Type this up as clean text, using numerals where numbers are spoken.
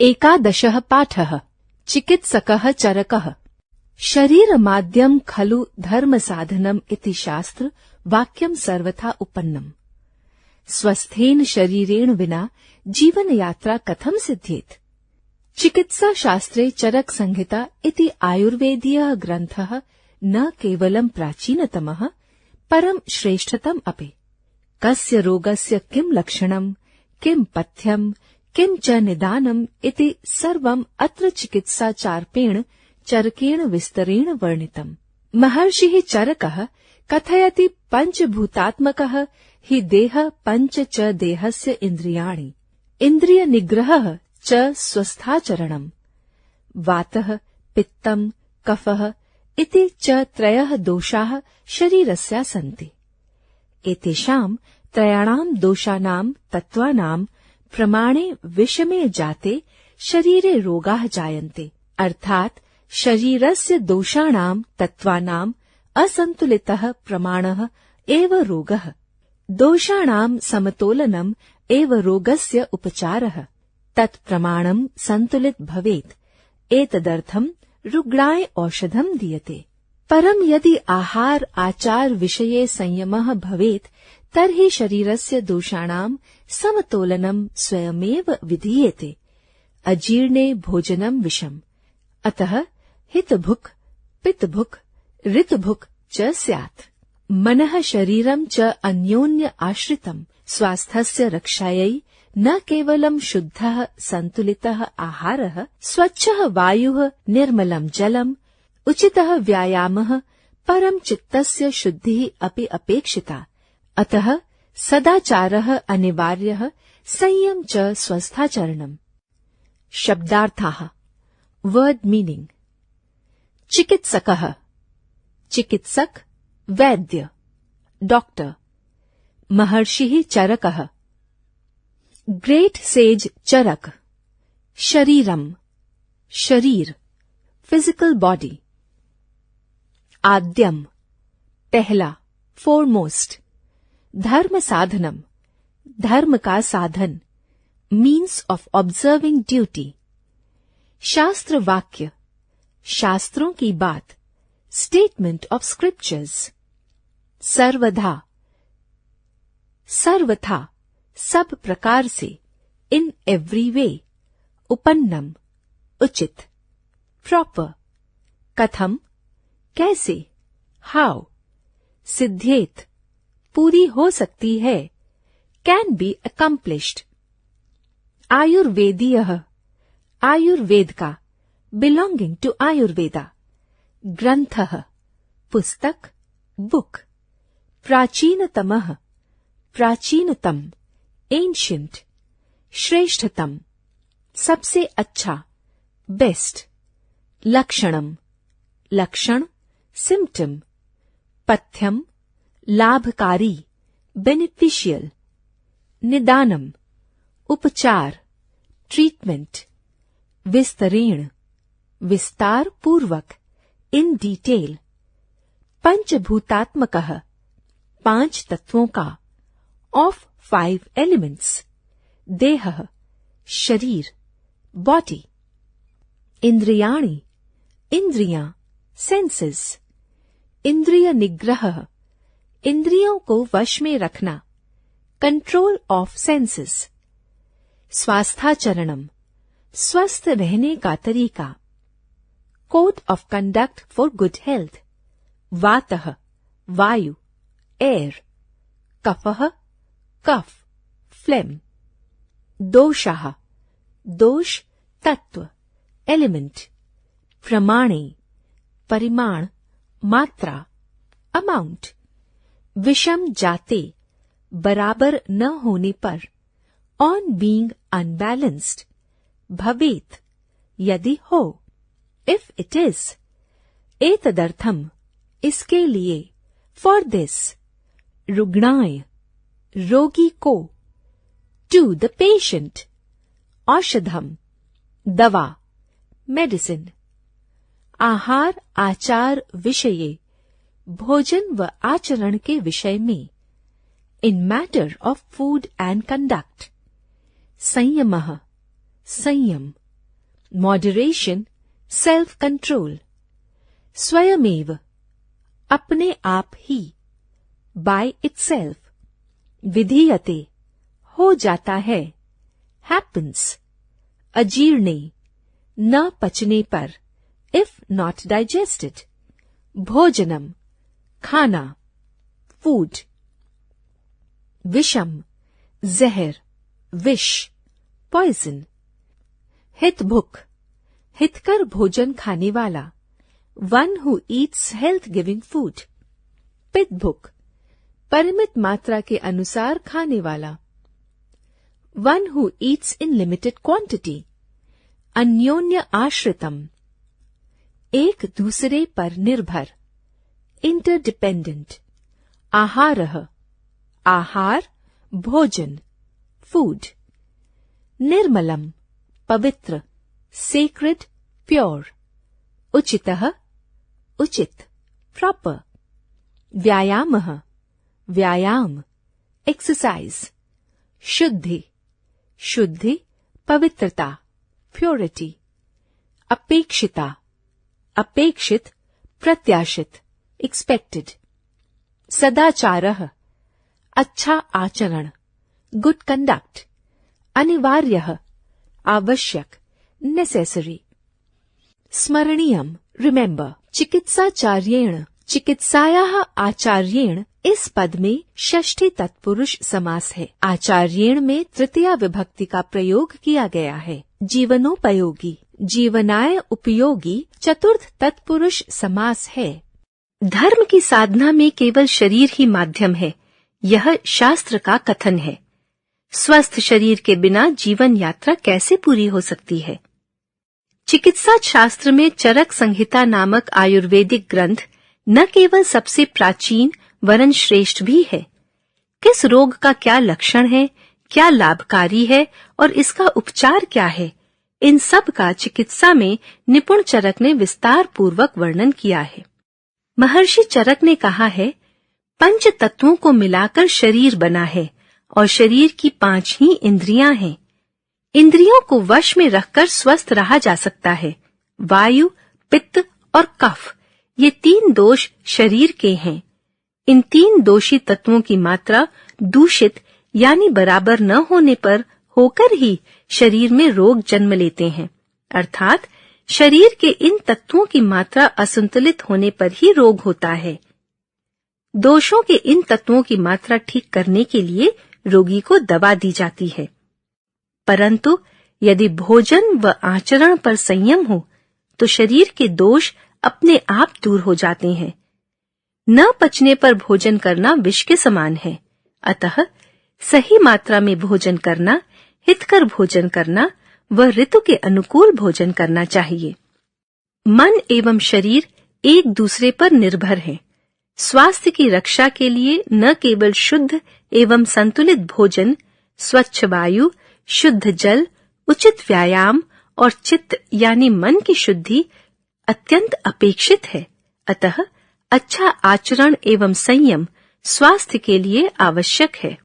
एकादशः पाठः। चिकित्सकः चरकः। शरीरमाद्यं खलु धर्मसाधनम् इति शास्त्र वाक्यं सर्वथा उपन्नम्। स्वस्थेन शरीरेण विना जीवनयात्रा कथं सिद्ध्येत्? चिकित्साशास्त्रे चरकसंहिता इति आयुर्वेदीयः ग्रन्थः न केवलं प्राचीनतमः परं श्रेष्ठतम अपि। कस्य रोगस्य किं लक्षणं, किं पथ्यं, किं च निदानम् इति सर्वम् अत्र चिकित्साचार्पेण चरकेण विस्तरेण वर्णितम्। महर्षिः चरकः कथयति पञ्चभूतात्मकः हि देहः पञ्च च देहस्य इन्द्रियाणि, इन्द्रियनिग्रहः च स्वस्थाचरणम्। वातः, पित्तम्, कफः इति च त्रयः दोषाः शरीरस्य सन्ति। एतेषाम् त्रयाणाम् दोषानाम् तत्त्वानाम् प्रमाणे विषमे जाते शरीरे रोगाः जायन्ते, अर्थात् शरीरस्य दोषाणाम् तत्त्वानाम् असन्तुलितः प्रमाणः एव रोगः। दोषाणाम् समतोलनम् एव रोगस्य उपचारः। तत्प्रमाणम् सन्तुलित भवेत्, एतदर्थम् रुग्णाय औषधम् दीयते। परं यदि आहार आचार विषये संयमः भवेत् तर्हि शरीरस्य दोषाणाम् समतोलनम् स्वयमेव विधीयते। अजीर्णे भोजनं विषम्, अतः हितभुक् पित्तभुक् ऋतभुक् च स्यात्। मनः शरीरं च अन्योन्य आश्रितम्। स्वास्थ्यस्य रक्षायै न केवलं शुद्धः सन्तुलितः आहारः, स्वच्छः वायुः, निर्मलं जलम्, उचितः व्यायामः, परं चित्तस्य शुद्धिः अपि अपेक्षिता। अतः सदाचारः अनिवार्यः, संयम च स्वस्थाचरणम्। शब्दार्थाः। Word meaning. चिकित्सकः, चिकित्सक, वैद्य, डॉक्टर। महर्षिः चरकः, ग्रेट सेज चरक। शरीरम, शरीर, फिजिकल बॉडी। आद्यम, पहला, फोरमोस्ट। धर्म साधनम, धर्म का साधन, मीन्स ऑफ ऑब्जर्विंग ड्यूटी। शास्त्र वाक्य, शास्त्रों की बात, स्टेटमेंट ऑफ स्क्रिप्चर्स। सर्वधा, सर्वथा, सब प्रकार से, इन एवरी वे। उपन्नम, उचित, प्रॉपर। कथम, कैसे, हाउ। सिद्ध्येत, पूरी हो सकती है, कैन बी अकम्प्लिश्ड। आयुर्वेदीयः, आयुर्वेद का, बिलोंगिंग टू आयुर्वेदा। ग्रंथः, पुस्तक, बुक। प्राचीनतमः, प्राचीनतम, एंशियंट। श्रेष्ठतम, सबसे अच्छा, बेस्ट। लक्षणम, लक्षण, सिम्पटम। पथ्यम, लाभकारी, बेनिफिशियल। निदानम, उपचार, ट्रीटमेंट। विस्तरेण, विस्तार पूर्वक, इन डिटेल। पंचभूतात्मकः, पांच तत्वों का, ऑफ 5 एलिमेंट्स। देहः, शरीर, बॉडी। इंद्रियाणि, इंद्रियां, सेंसेस। इंद्रिय निग्रह, इंद्रियों को वश में रखना, कंट्रोल ऑफ सेंसेस। स्वास्थाचरणम, स्वस्थ रहने का तरीका, code of conduct for good health. वातः, वायु, एयर। कफः, कफ, फ्लेम। दोषाः, दोष, तत्व, एलिमेंट। प्रमाणे, परिमाण, मात्रा, अमाउंट। विषम जाते, बराबर न होने पर, ऑन बीइंग अनबैलेंस्ड। भवेत, यदि हो, इफ इट इज। एतदर्थम, इसके लिए, फॉर दिस। रुग्णाय, रोगी को, टू द पेशेंट। औषधम, दवा, मेडिसिन। आहार आचार विषये, भोजन व आचरण के विषय में। In matter of food and conduct. संयमः, संयम, मॉडरेशन, सेल्फ कंट्रोल। स्वयमेव, अपने आप ही, बाय इटसेल्फ। विधीयते, हो जाता है, हैपन्स। अजीर्णे, न पचने पर, इफ नॉट डाइजेस्टेड। भोजनम, खाना, फूड। विषम, जहर, विष, पॉइजन। हितभुक, हितकर भोजन खाने वाला, one who eats health giving food. पितभुक, परिमित मात्रा के अनुसार खाने वाला, one who eats in limited quantity. अन्योन्य आश्रितम, एक दूसरे पर निर्भर, इंटरडिपेंडेंट। आहारः, आहार, भोजन, फूड। निर्मलम, पवित्र, सेक्रेड, प्योर। उचितः, उचित, प्रॉपर। व्यायामः, व्यायाम, एक्सरसाइज। शुद्धि, शुद्धि, पवित्रता, प्योरिटी। अपेक्षिता, अपेक्षित, प्रत्याशित, एक्सपेक्टेड। सदाचारः, अच्छा आचरण, गुड कंडक्ट। अनिवार्यः, आवश्यक, नेसेसरी। स्मरणीयम, रिमेंबर। चिकित्साचार्येण, चिकित्सायाः आचार्येण इस पद में षष्ठी तत्पुरुष समास है। आचार्येण में तृतीया विभक्ति का प्रयोग किया गया है। जीवनोपयोगी, जीवनाय उपयोगी चतुर्थ तत्पुरुष समास है। धर्म की साधना में केवल शरीर ही माध्यम है, यह शास्त्र का कथन है। स्वस्थ शरीर के बिना जीवन यात्रा कैसे पूरी हो सकती है? चिकित्सा शास्त्र में चरक संहिता नामक आयुर्वेदिक ग्रंथ न केवल सबसे प्राचीन वरन श्रेष्ठ भी है। किस रोग का क्या लक्षण है, क्या लाभकारी है और इसका उपचार क्या है, इन सब का चिकित्सा में निपुण चरक ने विस्तार पूर्वक वर्णन किया है। महर्षि चरक ने कहा है, पंच तत्वों को मिलाकर शरीर बना है और शरीर की 5 ही इंद्रियां हैं। इंद्रियों को वश में रखकर स्वस्थ रहा जा सकता है। वायु, पित्त और कफ, ये 3 दोष शरीर के हैं। इन 3 दोषी तत्वों की मात्रा दूषित यानी बराबर न होने पर होकर ही शरीर में रोग जन्म लेते हैं। अर्थात शरीर के इन तत्वों की मात्रा असंतुलित होने पर ही रोग होता है। दोषों के इन तत्वों की मात्रा ठीक करने के लिए रोगी को दवा दी जाती है। परंतु यदि भोजन व आचरण पर संयम हो तो शरीर के दोष अपने आप दूर हो जाते हैं। न पचने पर भोजन करना विष के समान है। अतः सही मात्रा में भोजन करना, हितकर भोजन करना व ऋतु के अनुकूल भोजन करना चाहिए। मन एवं शरीर एक दूसरे पर निर्भर हैं। स्वास्थ्य की रक्षा के लिए न केवल शुद्ध एवं संतुलित भोजन, स्वच्छ वायु, शुद्ध जल, उचित व्यायाम और चित्त यानी मन की शुद्धि अत्यंत अपेक्षित है। अतः अच्छा आचरण एवं संयम स्वास्थ्य के लिए आवश्यक है।